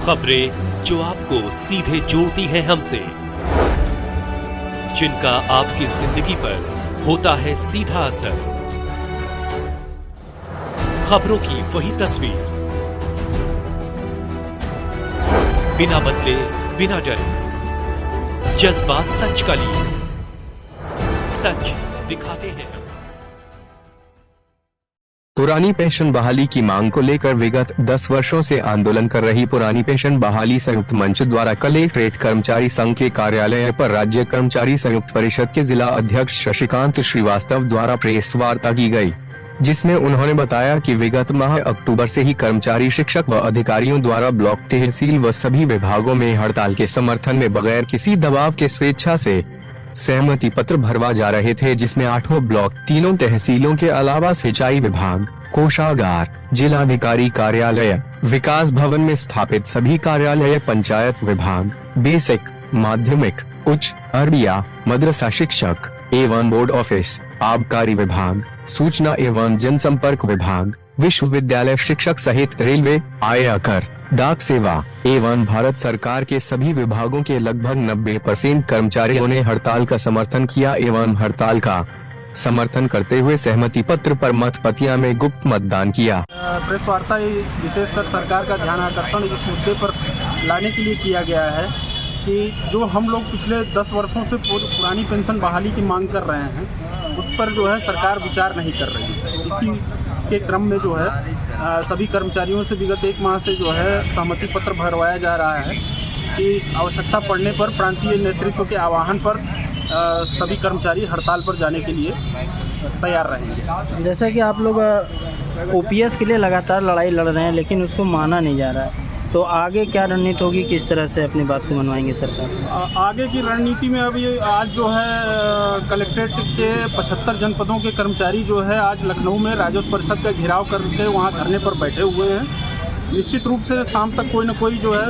खबरें जो आपको सीधे जोड़ती हैं हमसे, जिनका आपकी जिंदगी पर होता है सीधा असर। खबरों की वही तस्वीर, बिना बदले बिना डरे, जज्बा सच का लिए, सच दिखाते हैं। पुरानी पेंशन बहाली की मांग को लेकर विगत 10 वर्षों से आंदोलन कर रही पुरानी पेंशन बहाली संयुक्त मंच द्वारा कलेक्ट्रेट कर्मचारी संघ के कार्यालय पर राज्य कर्मचारी संयुक्त परिषद के जिला अध्यक्ष शशिकांत श्रीवास्तव द्वारा प्रेस वार्ता की गई, जिसमें उन्होंने बताया कि विगत माह अक्टूबर से ही कर्मचारी, शिक्षक व अधिकारियों द्वारा ब्लॉक, तहसील व सभी विभागों में हड़ताल के समर्थन में बगैर किसी दबाव के स्वेच्छा से सहमति पत्र भरवा जा रहे थे, जिसमें 8 ब्लॉक, 3 तहसीलों के अलावा सिंचाई विभाग, कोषागार, जिलाधिकारी कार्यालय, विकास भवन में स्थापित सभी कार्यालय, पंचायत विभाग, बेसिक, माध्यमिक, उच्च, अरबिया, मदरसा शिक्षक एवं बोर्ड ऑफिस, आबकारी विभाग, सूचना एवं जनसंपर्क विभाग, विश्वविद्यालय शिक्षक सहित रेलवे, आयकर, डाक सेवा एवं भारत सरकार के सभी विभागों के लगभग 90% कर्मचारियों ने हड़ताल का समर्थन किया एवं हड़ताल का समर्थन करते हुए सहमति पत्र पर मतपतिया में गुप्त मतदान किया। प्रेस वार्ता विशेषकर सरकार का ध्यान आकर्षण इस मुद्दे पर लाने के लिए किया गया है कि जो हम लोग पिछले 10 वर्षों से पुरानी पेंशन बहाली की मांग कर रहे हैं, उस पर जो है सरकार विचार नहीं कर रही है। इसी के क्रम में जो है सभी कर्मचारियों से विगत 1 माह से जो है सहमति पत्र भरवाया जा रहा है कि आवश्यकता पड़ने पर प्रांतीय नेतृत्व के आह्वान पर सभी कर्मचारी हड़ताल पर जाने के लिए तैयार रहेंगे। जैसा कि आप लोग ओपीएस के लिए लगातार लड़ाई लड़ रहे हैं, लेकिन उसको माना नहीं जा रहा है, तो आगे क्या रणनीति होगी, किस तरह से अपनी बात को मनवाएंगे सरकार से? आगे की रणनीति में अभी आज जो है कलेक्ट्रेट के 75 जनपदों के कर्मचारी जो है आज लखनऊ में राजस्व परिषद का घेराव करके वहाँ धरने पर बैठे हुए हैं। निश्चित रूप से शाम तक कोई न कोई जो है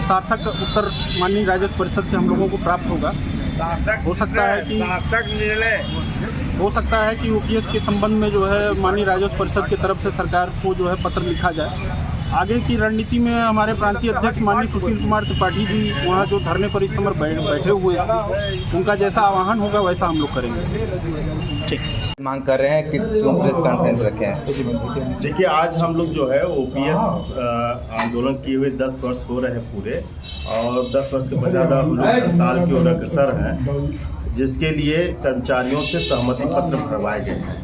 सार्थक उत्तर माननीय राजस्व परिषद से हम लोगों को प्राप्त होगा। हो सकता है कि ओपीएस के संबंध में जो है माननीय राजस्व परिषद की तरफ से सरकार को जो है पत्र लिखा जाए। आगे की रणनीति में हमारे प्रांतीय अध्यक्ष माननीय सुशील कुमार त्रिपाठी जी वहाँ जो धरने पर इस समय बैठे हुए हैं, उनका जैसा आह्वान होगा वैसा हम लोग करेंगे। ठीक, मांग कर रहे हैं, किस प्रेस कॉन्फ्रेंस रखे हैं? देखिए, आज हम लोग जो है ओपीएस आंदोलन किए हुए 10 वर्ष हो रहे हैं पूरे, और 10 वर्ष के ज़्यादा हम लोग हड़ताल की ओर अग्रसर हैं, जिसके लिए कर्मचारियों से सहमति पत्र भरवाए गए हैं।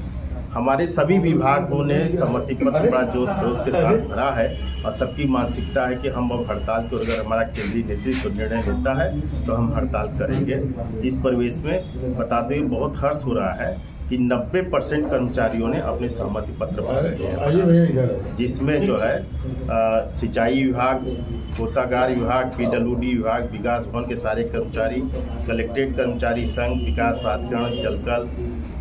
हमारे सभी विभागों ने सहमति पत्र बड़ा जोश खरोश के साथ भरा है, और सबकी मानसिकता है कि हम अब हड़ताल को, अगर हमारा केंद्रीय नेतृत्व निर्णय लेता है तो हम हड़ताल करेंगे। इस परिवेश में बताते हुए बहुत हर्ष हो रहा है कि 90% कर्मचारियों ने अपने सहमति पत्र भरे हैं, जिसमें जो है सिंचाई विभाग, कोषागार विभाग, पीडब्ल्यूडी विभाग, विकास भवन के सारे कर्मचारी, कलेक्ट्रेट कर्मचारी संघ, विकास प्राधिकरण, जलकल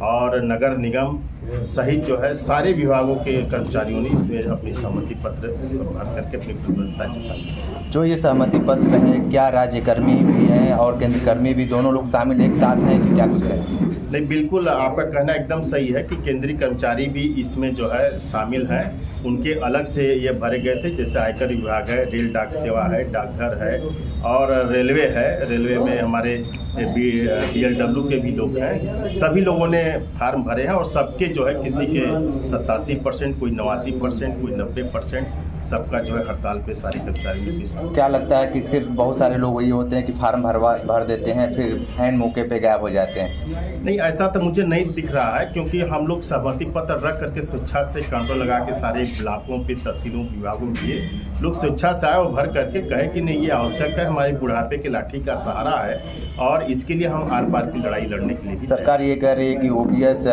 और नगर निगम सहित जो है सारे विभागों के कर्मचारियों ने इसमें अपनी सहमति पत्र भर करके अपनी प्रतिबद्धता जताई। जो ये सहमति पत्र है, क्या राज्य कर्मी भी हैं और केंद्र कर्मी भी, दोनों लोग शामिल एक साथ हैं कि क्या कुछ है? नहीं, बिल्कुल आपका कहना एकदम सही है कि केंद्रीय कर्मचारी भी इसमें जो है शामिल हैं। उनके अलग से ये भरे गए थे, जैसे आयकर विभाग है, रेल डाक सेवा है, डाकघर है और रेलवे है। रेलवे में हमारे बीएलडब्ल्यू के भी लोग हैं। सभी लोगों ने फार्म भरे हैं और सबके जो है किसी के 87%, कोई 89%, कोई 90%, सबका जो है हड़ताल पे सारे कर्मचारी लोग। क्या लगता है कि सिर्फ बहुत सारे लोग वही होते हैं कि फार्म भर देते हैं, फिर एंड मौके पे गायब हो जाते हैं? नहीं, ऐसा तो मुझे नहीं दिख रहा है, क्योंकि हम लोग सहमति पत्र रख करके स्वेच्छा से काउंटर लगा के सारे ब्लॉकों पे, तहसीलों, विभागों के लोग स्वेच्छा से आए और भर करके कहे कि नहीं, ये आवश्यक है, हमारे बुढ़ापे के लाठी का सहारा है और इसके लिए हम आर पार की लड़ाई लड़ने के लिए भी। सरकार ये कह रही है कि ओपीएस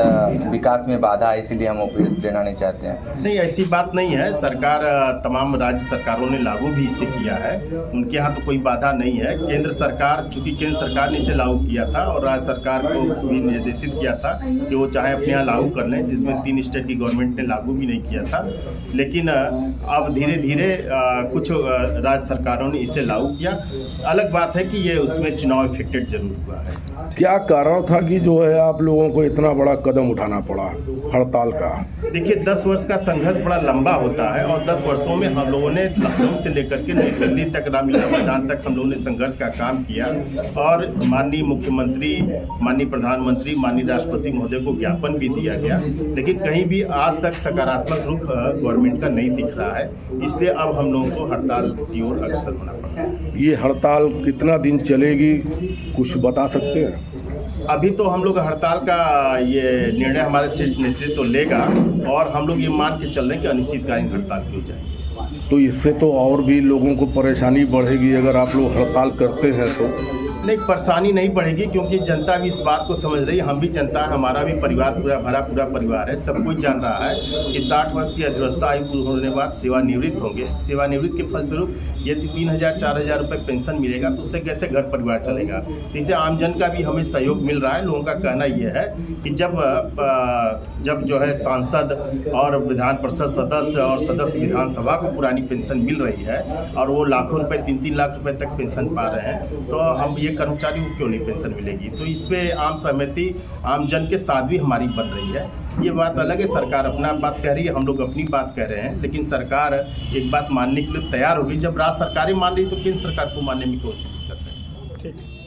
विकास में बाधा है, इसीलिए हम ओपीएस देना नहीं चाहते हैं। नहीं, ऐसी बात नहीं है। सरकार, तमाम राज्य सरकारों ने लागू भी इसे किया है, उनके यहाँ तो कोई बाधा नहीं है। केंद्र सरकार, चूंकि केंद्र सरकार ने इसे लागू किया था और राज्य सरकार को भी निर्देशित किया था कि वो चाहे अपने यहाँ लागू कर लें, जिसमें 3 स्टेट की गवर्नमेंट ने लागू भी नहीं किया था। लेकिन अब धीरे धीरे कुछ राज्य सरकारों ने इसे लागू किया। अलग बात है कि ये उसमें चुनाव इफेक्टेड जरूर हुआ है। क्या कारण था कि जो है आप लोगों को इतना बड़ा कदम उठाना पड़ा हड़ताल का? देखिए, 10 वर्ष का संघर्ष बड़ा लंबा होता है और 10 वर्षों वर्षों में हम लोगों ने लखनऊ से लेकर के नई दिल्ली तक, रामलीला मैदान तक हम लोगों ने संघर्ष का काम किया और माननीय मुख्यमंत्री, माननीय प्रधानमंत्री, माननीय राष्ट्रपति महोदय को ज्ञापन भी दिया गया, लेकिन कहीं भी आज तक सकारात्मक रुख गवर्नमेंट का नहीं दिख रहा है। इसलिए अब हम लोगों को हड़ताल की ओर अग्रसर होना पड़ रहा है। ये हड़ताल कितना दिन चलेगी, कुछ बता सकते हैं? अभी तो हम लोग हड़ताल का ये निर्णय हमारे शीर्ष नेतृत्व लेगा और हम लोग ये मान के चल रहे हैं कि अनिश्चितकालीन हड़ताल की हो जाएगी। तो इससे तो और भी लोगों को परेशानी बढ़ेगी अगर आप लोग हड़ताल करते हैं तो? नहीं, परेशानी नहीं बढ़ेगी क्योंकि जनता भी इस बात को समझ रही है, हम भी जनता है, हमारा भी परिवार पूरा परिवार है, सब कुछ जान रहा है कि 60 वर्ष की अधिवस्था आयु पूर्ण होने के बाद सेवानिवृत्त होंगे। सेवानिवृत्त के फलस्वरूप यदि 3,000-4,000 रुपये पेंशन मिलेगा तो उससे कैसे घर परिवार चलेगा। तो इससे आमजन का भी हमें सहयोग मिल रहा है। लोगों का कहना यह है कि जब जो है सांसद और विधान परिषद सदस्य और सदस्य विधानसभा को पुरानी पेंशन मिल रही है और वो लाखों रुपए, 3-3 लाख रुपए तक पेंशन पा रहे हैं, तो हम ये कर्मचारी को क्यों नहीं पेंशन मिलेगी। तो इस पे आम सहमति आमजन के साथ भी हमारी बन रही है। ये बात अलग है, सरकार अपना बात कह रही है, हम लोग अपनी बात कह रहे हैं, लेकिन सरकार एक बात मानने के लिए तैयार होगी। जब राज्य सरकारें मान रही तो केंद्र सरकार को मानने में कोई दिक्कत नहीं। ठीक है।